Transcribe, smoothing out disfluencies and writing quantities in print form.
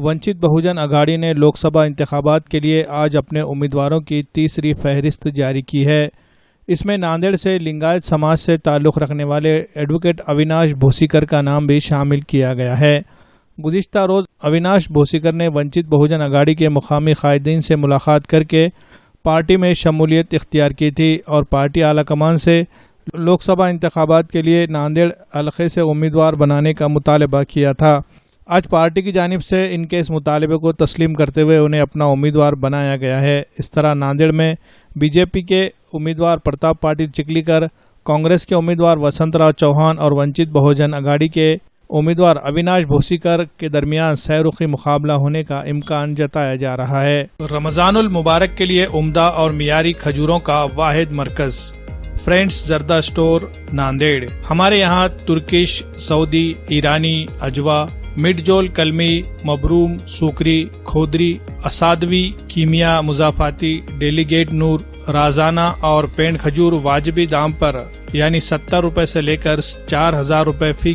ونچت بہوجن اگاڑی نے لوک سبھا انتخابات کے لیے آج اپنے امیدواروں کی تیسری فہرست جاری کی ہے۔ اس میں ناندیڑ سے لنگایت سماج سے تعلق رکھنے والے ایڈوکیٹ اویناش بھوسیکر کا نام بھی شامل کیا گیا ہے۔ گزشتہ روز اویناش بھوسیکر نے ونچت بہوجن اگاڑی کے مقامی قائدین سے ملاقات کر کے پارٹی میں شمولیت اختیار کی تھی اور پارٹی اعلی کمان سے لوک سبھا انتخابات کے لیے ناندیڑ حلقے سے امیدوار بنانے کا مطالبہ کیا تھا۔ آج پارٹی کی جانب سے ان کے اس مطالبے کو تسلیم کرتے ہوئے انہیں اپنا امیدوار بنایا گیا ہے۔ اس طرح ناندیڑ میں بی جے پی کے امیدوار پرتاپ پاٹل چکلیکر، کانگریس کے امیدوار وسنت راؤ چوہان اور ونچت بہوجن اگاڑی کے امیدوار اویناش بھوسیکر کے درمیان سہ رخی مقابلہ ہونے کا امکان جتایا جا رہا ہے۔ رمضان المبارک کے لیے عمدہ اور معیاری کھجوروں کا واحد مرکز فرینڈز زردہ اسٹور ناندیڑ۔ ہمارے یہاں ترکش، سعودی، ایرانی، اجوا، مڈ جول کلمی، مبروم، سوکری، کھودری، اسادوی، کیمیا، مضافاتی، ڈیلیگیٹ نور، رازانہ اور پینڈ کھجور واجبی دام پر یعنی 70 روپے سے لے کر 4000 روپے فی